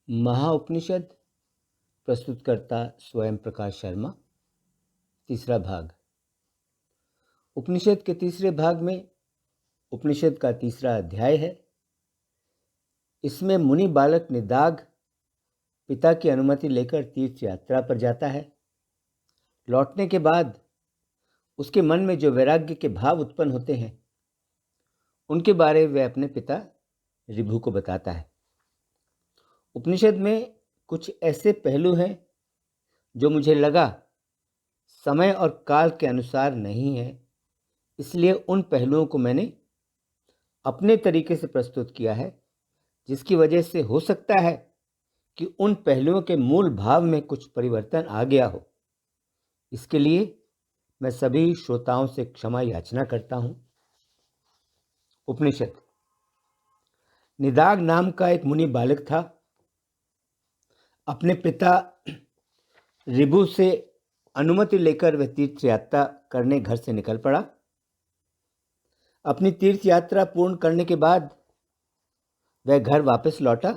महाउपनिषद प्रस्तुतकर्ता स्वयं प्रकाश शर्मा। तीसरा भाग। उपनिषद के तीसरे भाग में उपनिषद का तीसरा अध्याय है। इसमें मुनि बालक निदाघ पिता की अनुमति लेकर तीर्थ यात्रा पर जाता है। लौटने के बाद उसके मन में जो वैराग्य के भाव उत्पन्न होते हैं उनके बारे में वह अपने पिता ऋभु को बताता है। उपनिषद में कुछ ऐसे पहलू हैं जो मुझे लगा समय और काल के अनुसार नहीं है, इसलिए उन पहलुओं को मैंने अपने तरीके से प्रस्तुत किया है, जिसकी वजह से हो सकता है कि उन पहलुओं के मूल भाव में कुछ परिवर्तन आ गया हो। इसके लिए मैं सभी श्रोताओं से क्षमा याचना करता हूं। उपनिषद। निदाघ नाम का एक मुनि बालक था। अपने पिता ऋभु से अनुमति लेकर वह तीर्थ यात्रा करने घर से निकल पड़ा। अपनी तीर्थ यात्रा पूर्ण करने के बाद वह घर वापस लौटा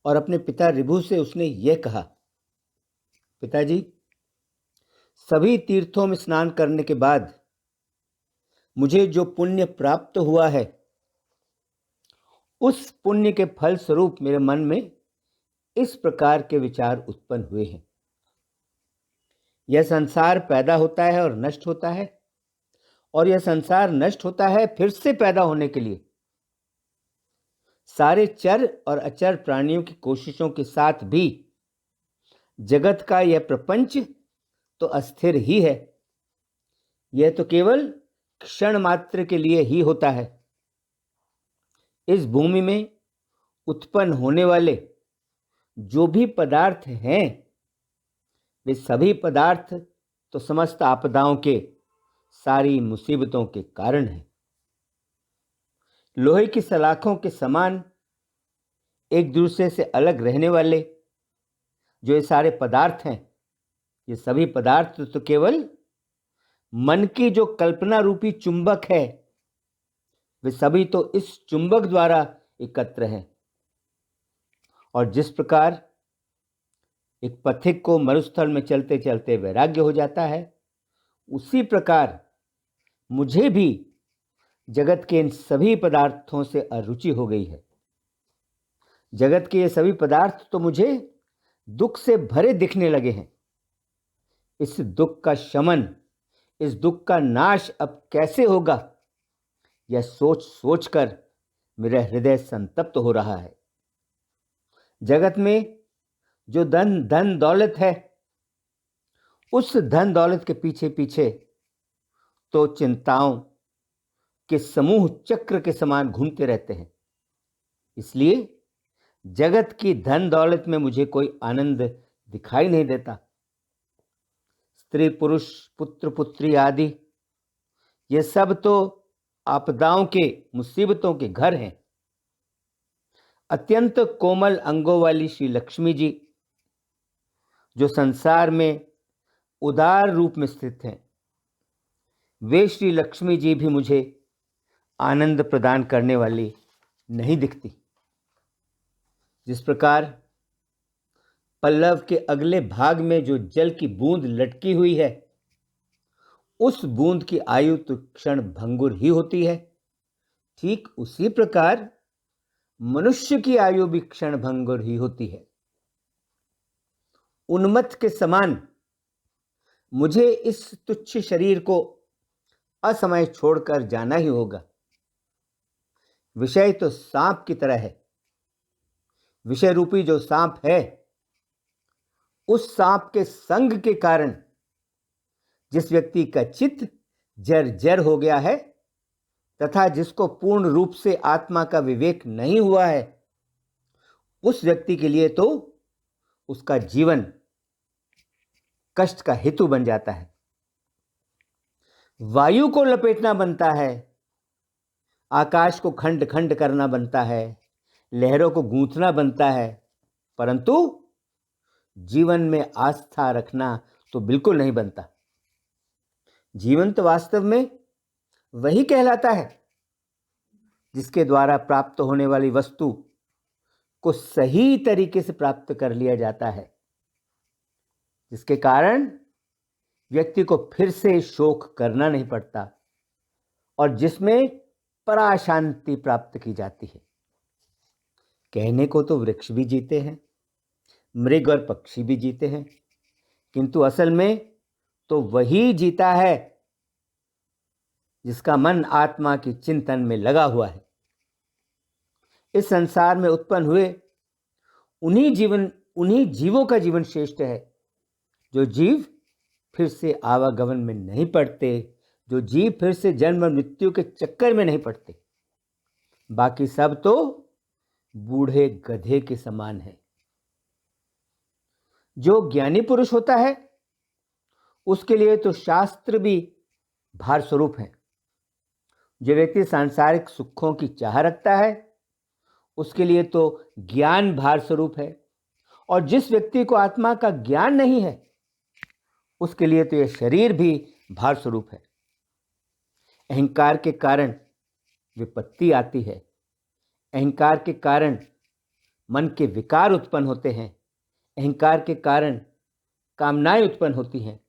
और अपने पिता ऋभु से उसने यह कहा, पिताजी, सभी तीर्थों में स्नान करने के बाद मुझे जो पुण्य प्राप्त हुआ है, उस पुण्य के फल स्वरूप मेरे मन में इस प्रकार के विचार उत्पन्न हुए हैं। यह संसार पैदा होता है और नष्ट होता है, और यह संसार नष्ट होता है फिर से पैदा होने के लिए। सारे चर और अचर प्राणियों की कोशिशों के साथ भी जगत का यह प्रपंच तो अस्थिर ही है। यह तो केवल क्षण मात्र के लिए ही होता है। इस भूमि में उत्पन्न होने वाले जो भी पदार्थ हैं, वे सभी पदार्थ तो समस्त आपदाओं के, सारी मुसीबतों के कारण हैं। लोहे की सलाखों के समान एक दूसरे से अलग रहने वाले जो ये सारे पदार्थ हैं, ये सभी पदार्थ तो केवल मन की जो कल्पना रूपी चुंबक है, वे सभी तो इस चुंबक द्वारा एकत्र हैं। और जिस प्रकार एक पथिक को मरुस्थल में चलते चलते वैराग्य हो जाता है, उसी प्रकार मुझे भी जगत के इन सभी पदार्थों से अरुचि हो गई है। जगत के ये सभी पदार्थ तो मुझे दुख से भरे दिखने लगे हैं। इस दुख का शमन, इस दुख का नाश अब कैसे होगा, यह सोच सोचकर मेरा हृदय संतप्त हो रहा है। जगत में जो धन दौलत है, उस धन दौलत के पीछे पीछे तो चिंताओं के समूह चक्र के समान घूमते रहते हैं। इसलिए जगत की धन दौलत में मुझे कोई आनंद दिखाई नहीं देता। स्त्री पुरुष पुत्र पुत्री आदि ये सब तो आपदाओं के, मुसीबतों के घर हैं। अत्यंत कोमल अंगों वाली श्री लक्ष्मी जी, जो संसार में उदार रूप में स्थित हैं, वे श्री लक्ष्मी जी भी मुझे आनंद प्रदान करने वाली नहीं दिखती। जिस प्रकार पल्लव के अगले भाग में जो जल की बूंद लटकी हुई है, उस बूंद की आयु तो क्षण भंगुर ही होती है, ठीक उसी प्रकार मनुष्य की आयु भी क्षण भंगुर ही होती है। उन्मत्त के समान मुझे इस तुच्छ शरीर को असमय छोड़कर जाना ही होगा। विषय तो सांप की तरह है। विषय रूपी जो सांप है, उस सांप के संग के कारण जिस व्यक्ति का चित्त जर्जर हो गया है तथा जिसको पूर्ण रूप से आत्मा का विवेक नहीं हुआ है, उस व्यक्ति के लिए तो उसका जीवन कष्ट का हेतु बन जाता है। वायु को लपेटना बनता है, आकाश को खंड खंड करना बनता है, लहरों को गूंथना बनता है, परंतु जीवन में आस्था रखना तो बिल्कुल नहीं बनता। जीवन तो वास्तव में वही कहलाता है जिसके द्वारा प्राप्त होने वाली वस्तु को सही तरीके से प्राप्त कर लिया जाता है, जिसके कारण व्यक्ति को फिर से शोक करना नहीं पड़ता और जिसमें पराशांति प्राप्त की जाती है। कहने को तो वृक्ष भी जीते हैं, मृग और पक्षी भी जीते हैं, किंतु असल में तो वही जीता है जिसका मन आत्मा की चिंतन में लगा हुआ है। इस संसार में उत्पन्न हुए उन्हीं जीवों का जीवन श्रेष्ठ है जो जीव फिर से आवागमन में नहीं पड़ते, जो जीव फिर से जन्म और मृत्यु के चक्कर में नहीं पड़ते। बाकी सब तो बूढ़े गधे के समान है। जो ज्ञानी पुरुष होता है उसके लिए तो शास्त्र भी भार स्वरूप है। जो व्यक्ति सांसारिक सुखों की चाह रखता है उसके लिए तो ज्ञान भार स्वरूप है, और जिस व्यक्ति को आत्मा का ज्ञान नहीं है उसके लिए तो यह शरीर भी भार स्वरूप है। अहंकार के कारण विपत्ति आती है, अहंकार के कारण मन के विकार उत्पन्न होते हैं, अहंकार के कारण कामनाएं उत्पन्न होती हैं।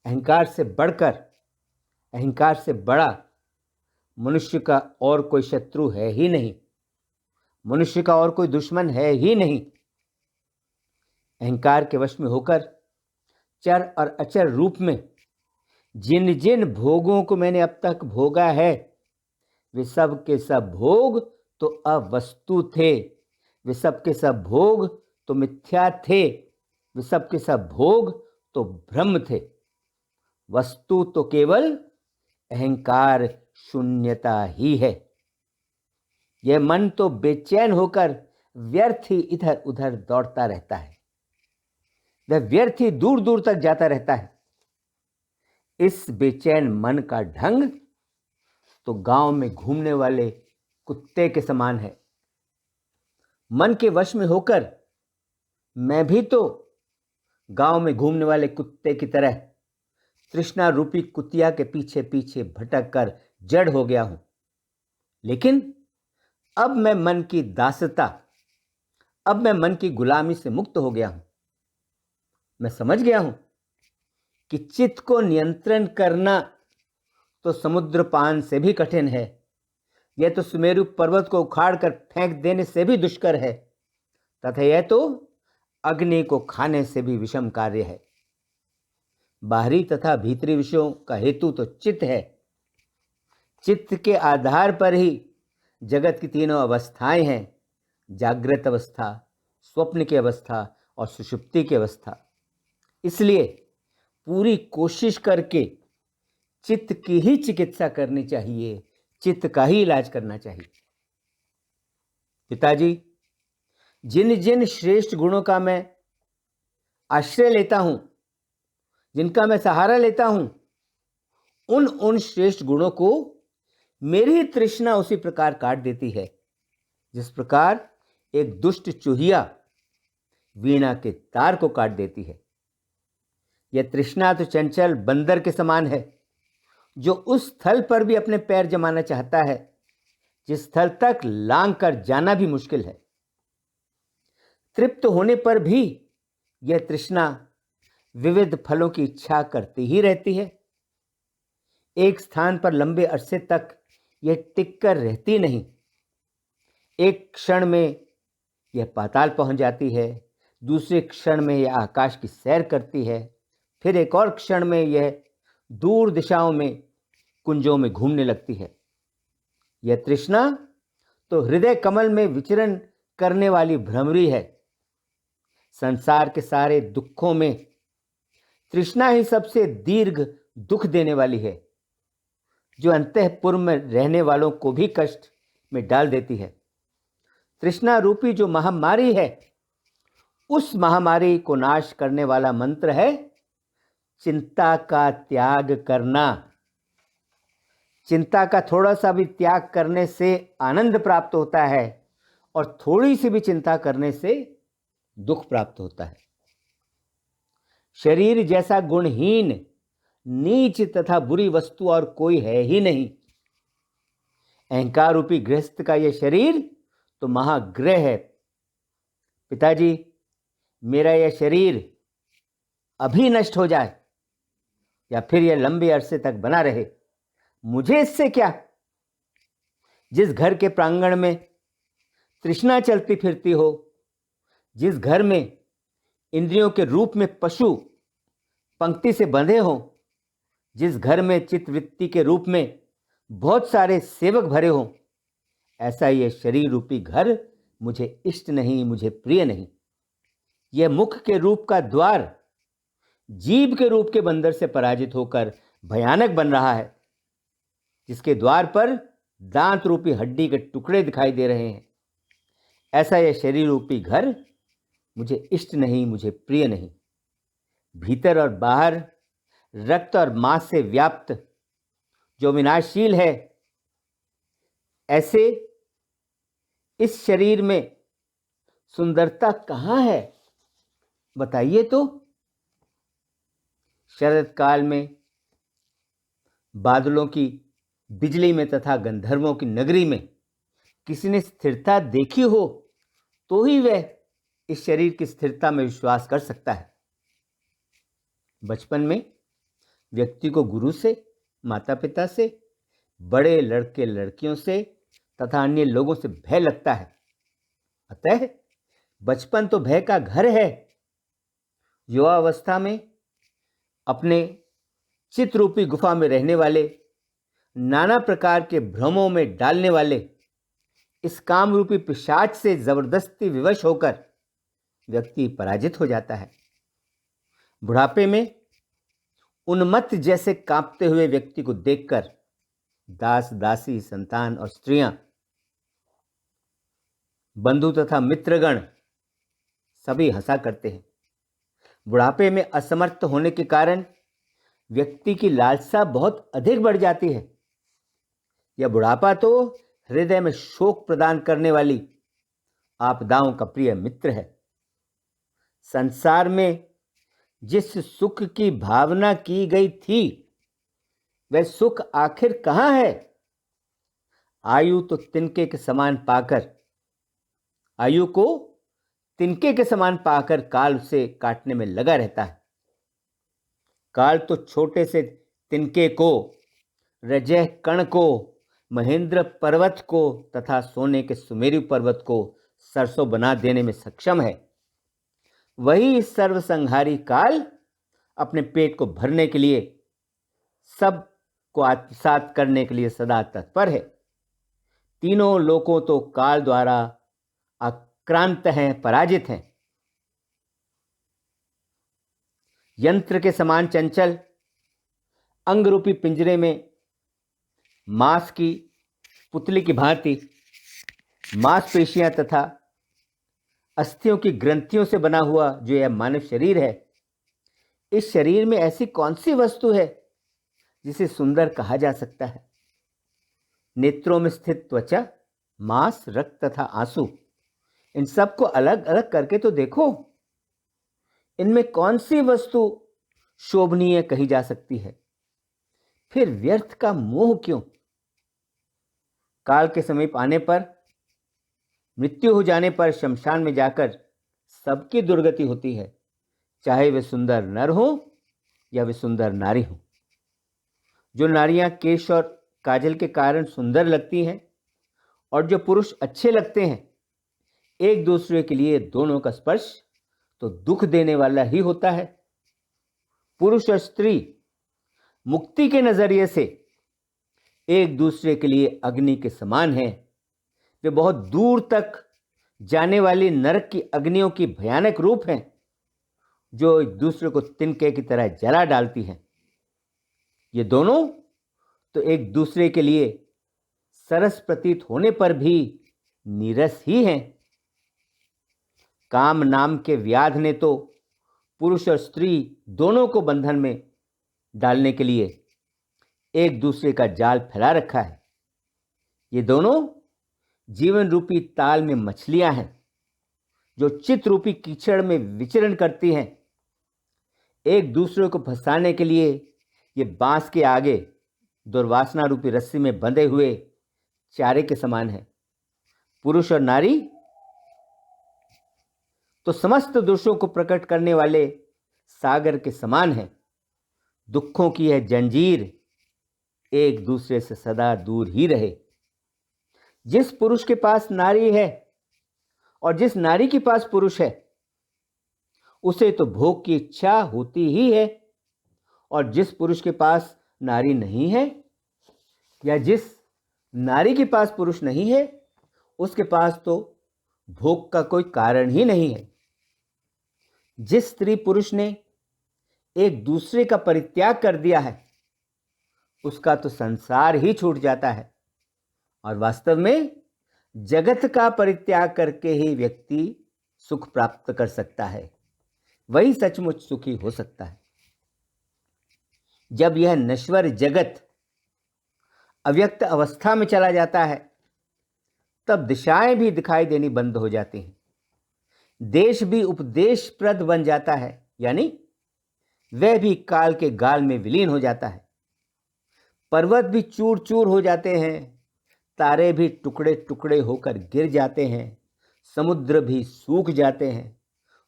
अहंकार से बढ़कर, अहंकार से बड़ा मनुष्य का और कोई शत्रु है ही नहीं, मनुष्य का और कोई दुश्मन है ही नहीं। अहंकार के वश में होकर चर और अचर रूप में जिन जिन भोगों को मैंने अब तक भोगा है वे सब के सब भोग तो अवस्तु थे, वे सब के सब भोग तो मिथ्या थे, वे सब के सब भोग तो भ्रम थे। वस्तु तो केवल अहंकार शून्यता ही है। यह मन तो बेचैन होकर व्यर्थ ही इधर उधर दौड़ता रहता है, वह व्यर्थ ही दूर दूर तक जाता रहता है। इस बेचैन मन का ढंग तो गांव में घूमने वाले कुत्ते के समान है। मन के वश में होकर मैं भी तो गांव में घूमने वाले कुत्ते की तरह तृष्णा रूपी कुतिया के पीछे पीछे भटक कर जड़ हो गया हूं। लेकिन अब मैं मन की दासता, अब मैं मन की गुलामी से मुक्त हो गया हूं। मैं समझ गया हूं कि चित्त को नियंत्रण करना तो समुद्रपान से भी कठिन है, यह तो सुमेरु पर्वत को उखाड़कर फेंक देने से भी दुष्कर है, तथा यह तो अग्नि को खाने से भी विषम कार्य है। बाहरी तथा भीतरी विषयों का हेतु तो चित्त है। चित्त के आधार पर ही जगत की तीनों अवस्थाएं हैं, जागृत अवस्था, स्वप्न की अवस्था और सुषुप्ति की अवस्था। इसलिए पूरी कोशिश करके चित्त की ही चिकित्सा करनी चाहिए, चित्त का ही इलाज करना चाहिए। पिताजी, जिन जिन श्रेष्ठ गुणों का मैं आश्रय लेता हूं, जिनका मैं सहारा लेता हूं, उन श्रेष्ठ गुणों को मेरी तृष्णा उसी प्रकार काट देती है जिस प्रकार एक दुष्ट चूहिया वीणा के तार को काट देती है। यह तृष्णा तो चंचल बंदर के समान है जो उस स्थल पर भी अपने पैर जमाना चाहता है जिस स्थल तक लांग कर जाना भी मुश्किल है। तृप्त होने पर भी यह तृष्णा विविध फलों की इच्छा करती ही रहती है। एक स्थान पर लंबे अरसे तक यह टिककर रहती नहीं। एक क्षण में यह पाताल पहुंच जाती है, दूसरे क्षण में यह आकाश की सैर करती है, फिर एक और क्षण में यह दूर दिशाओं में कुंजों में घूमने लगती है। यह तृष्णा तो हृदय कमल में विचरण करने वाली भ्रमरी है। संसार के सारे दुखों में तृष्णा ही सबसे दीर्घ दुख देने वाली है, जो अंतःपुर में रहने वालों को भी कष्ट में डाल देती है। तृष्णा रूपी जो महामारी है, उस महामारी को नाश करने वाला मंत्र है चिंता का त्याग करना। चिंता का थोड़ा सा भी त्याग करने से आनंद प्राप्त होता है और थोड़ी सी भी चिंता करने से दुख प्राप्त होता है। शरीर जैसा गुणहीन, नीच तथा बुरी वस्तु और कोई है ही नहीं। अहंकार रूपी गृहस्थ का यह शरीर तो महाग्रह है, पिताजी, मेरा यह शरीर अभी नष्ट हो जाए या फिर यह लंबे अरसे तक बना रहे, मुझे इससे क्या। जिस घर के प्रांगण में तृष्णा चलती फिरती हो, जिस घर में इंद्रियों के रूप में पशु पंक्ति से बंधे हों, जिस घर में चित्तवृत्ति के रूप में बहुत सारे सेवक भरे हों, ऐसा यह शरीर रूपी घर मुझे इष्ट नहीं, मुझे प्रिय नहीं। यह मुख के रूप का द्वार जीभ के रूप के बंदर से पराजित होकर भयानक बन रहा है, जिसके द्वार पर दांत रूपी हड्डी के टुकड़े दिखाई दे रहे हैं। ऐसा यह शरीर रूपी घर मुझे इष्ट नहीं, मुझे प्रिय नहीं। भीतर और बाहर रक्त और मांस से व्याप्त जो विनाशशील है, ऐसे इस शरीर में सुंदरता कहाँ है, बताइए तो। शरद काल में बादलों की बिजली में तथा गंधर्वों की नगरी में किसी ने स्थिरता देखी हो तो ही वह इस शरीर की स्थिरता में विश्वास कर सकता है। बचपन में व्यक्ति को गुरु से, माता पिता से, बड़े लड़के लड़कियों से तथा अन्य लोगों से भय लगता है। अतः बचपन तो भय का घर है। युवावस्था में अपने चित्तरूपी गुफा में रहने वाले, नाना प्रकार के भ्रमों में डालने वाले इस काम रूपी पिशाच से जबरदस्ती विवश होकर व्यक्ति पराजित हो जाता है। बुढ़ापे में उन्मत्त जैसे कांपते हुए व्यक्ति को देखकर दास दासी, संतान और स्त्रियां, बंधु तथा मित्रगण सभी हंसा करते हैं। बुढ़ापे में असमर्थ होने के कारण व्यक्ति की लालसा बहुत अधिक बढ़ जाती है। यह बुढ़ापा तो हृदय में शोक प्रदान करने वाली आपदाओं का प्रिय मित्र है। संसार में जिस सुख की भावना की गई थी, वह सुख आखिर कहां है। आयु को तिनके के समान पाकर काल उसे काटने में लगा रहता है। काल तो छोटे से तिनके को, रजह कण को, महेंद्र पर्वत को तथा सोने के सुमेरु पर्वत को सरसों बना देने में सक्षम है। वही सर्वसंहारी काल अपने पेट को भरने के लिए, सब को आत्मसात करने के लिए सदा तत्पर है। तीनों लोकों तो काल द्वारा आक्रांत हैं, पराजित हैं। यंत्र के समान चंचल अंग रूपी पिंजरे में मांस की पुतली की भांति मांसपेशियां तथा अस्थियों की ग्रंथियों से बना हुआ जो यह मानव शरीर है, इस शरीर में ऐसी कौन सी वस्तु है जिसे सुंदर कहा जा सकता है। नेत्रों में स्थित त्वचा, मांस, रक्त तथा आंसू, इन सबको अलग अलग करके तो देखो। इनमें कौन सी वस्तु शोभनीय कही जा सकती है। फिर व्यर्थ का मोह क्यों। काल के समीप आने पर, मृत्यु हो जाने पर शमशान में जाकर सबकी दुर्गति होती है, चाहे वे सुंदर नर हो या वे सुंदर नारी हो। जो नारियां केश और काजल के कारण सुंदर लगती हैं और जो पुरुष अच्छे लगते हैं, एक दूसरे के लिए दोनों का स्पर्श तो दुख देने वाला ही होता है। पुरुष और स्त्री मुक्ति के नजरिए से एक दूसरे के लिए अग्नि के समान हैं। वे बहुत दूर तक जाने वाली नरक की अग्नियों की भयानक रूप हैं, जो एक दूसरे को तिनके की तरह जला डालती हैं। ये दोनों तो एक दूसरे के लिए सरस प्रतीत होने पर भी नीरस ही हैं। काम नाम के व्याध ने तो पुरुष और स्त्री दोनों को बंधन में डालने के लिए एक दूसरे का जाल फैला रखा है। ये दोनों जीवन रूपी ताल में मछलियां हैं, जो चित्त रूपी कीचड़ में विचरण करती हैं। एक दूसरे को फंसाने के लिए ये बांस के आगे दुर्वासना रूपी रस्सी में बंधे हुए चारे के समान है। पुरुष और नारी तो समस्त दोषों को प्रकट करने वाले सागर के समान है। दुखों की यह जंजीर एक दूसरे से सदा दूर ही रहे। जिस पुरुष के पास नारी है और जिस नारी के पास पुरुष है, उसे तो भोग की इच्छा होती ही है, और जिस पुरुष के पास नारी नहीं है या जिस नारी के पास पुरुष नहीं है, उसके पास तो भोग का कोई कारण ही नहीं है। जिस स्त्री पुरुष ने एक दूसरे का परित्याग कर दिया है, उसका तो संसार ही छूट जाता है, और वास्तव में जगत का परित्याग करके ही व्यक्ति सुख प्राप्त कर सकता है, वही सचमुच सुखी हो सकता है। जब यह नश्वर जगत अव्यक्त अवस्था में चला जाता है, तब दिशाएं भी दिखाई देनी बंद हो जाती हैं। देश भी उपदेशप्रद बन जाता है, यानी वह भी काल के गाल में विलीन हो जाता है। पर्वत भी चूर चूर हो जाते हैं, तारे भी टुकड़े टुकड़े होकर गिर जाते हैं, समुद्र भी सूख जाते हैं,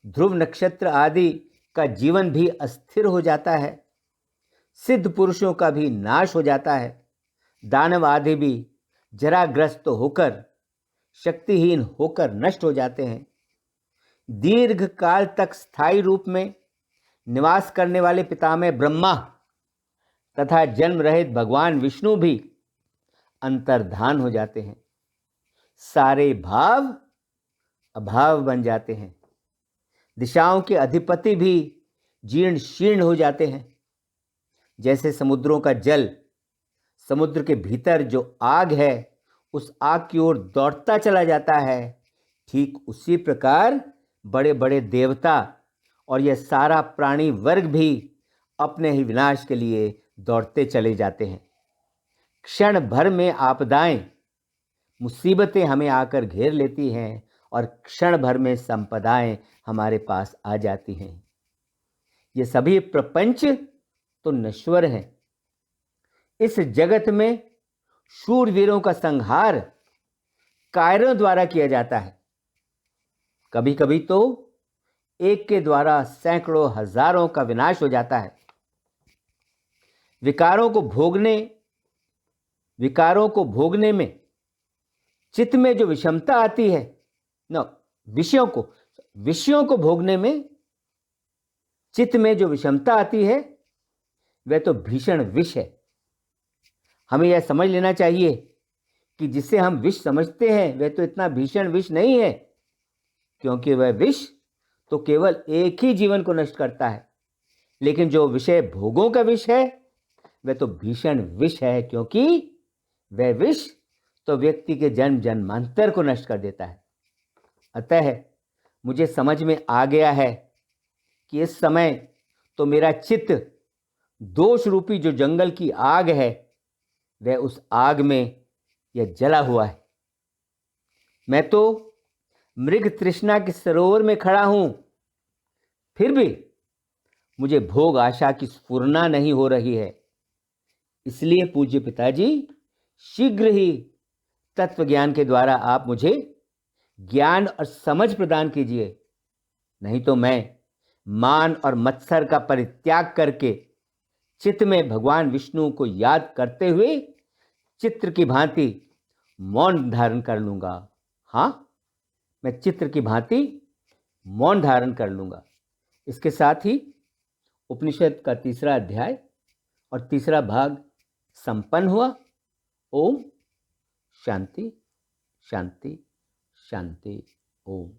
ध्रुव नक्षत्र आदि का जीवन भी अस्थिर हो जाता है, सिद्ध पुरुषों का भी नाश हो जाता है, दानव आदि भी जराग्रस्त होकर शक्तिहीन होकर नष्ट हो जाते हैं। दीर्घ काल तक स्थायी रूप में निवास करने वाले पितामह ब्रह्मा तथा जन्म रहित भगवान विष्णु भी अंतर्धान हो जाते हैं। सारे भाव अभाव बन जाते हैं। दिशाओं के अधिपति भी जीर्ण शीर्ण हो जाते हैं। जैसे समुद्रों का जल समुद्र के भीतर जो आग है, उस आग की ओर दौड़ता चला जाता है, ठीक उसी प्रकार बड़े बड़े देवता और यह सारा प्राणी वर्ग भी अपने ही विनाश के लिए दौड़ते चले जाते हैं। क्षण भर में आपदाएं, मुसीबतें हमें आकर घेर लेती हैं, और क्षण भर में संपदाएं हमारे पास आ जाती हैं। ये सभी प्रपंच तो नश्वर हैं। इस जगत में शूरवीरों का संहार कायरों द्वारा किया जाता है। कभी कभी तो एक के द्वारा सैकड़ों हजारों का विनाश हो जाता है। विकारों को भोगने में चित्त में जो विषमता आती है, विषयों को भोगने में चित्त में जो विषमता आती है, वह तो भीषण विष है। हमें यह समझ लेना चाहिए कि जिसे हम विष समझते हैं, वह तो इतना भीषण विष नहीं है, क्योंकि वह विष तो केवल एक ही जीवन को नष्ट करता है। लेकिन जो विषय भोगों का विष है, वह तो भीषण विष है, क्योंकि वह विष तो व्यक्ति के जन्म जन्मांतर को नष्ट कर देता है। अतः मुझे समझ में आ गया है कि इस समय तो मेरा चित्त दोष रूपी जो जंगल की आग है, वह उस आग में यह जला हुआ है। मैं तो मृग तृष्णा के सरोवर में खड़ा हूं, फिर भी मुझे भोग आशा की स्फुरना नहीं हो रही है। इसलिए पूज्य पिताजी, शीघ्र ही तत्व ज्ञान के द्वारा आप मुझे ज्ञान और समझ प्रदान कीजिए, नहीं तो मैं मान और मत्सर का परित्याग करके चित्त में भगवान विष्णु को याद करते हुए चित्र की भांति मौन धारण कर लूंगा। हाँ, मैं चित्र की भांति मौन धारण कर लूंगा। इसके साथ ही उपनिषद का तीसरा अध्याय और तीसरा भाग संपन्न हुआ। ओम शांति शांति शांति। ओम।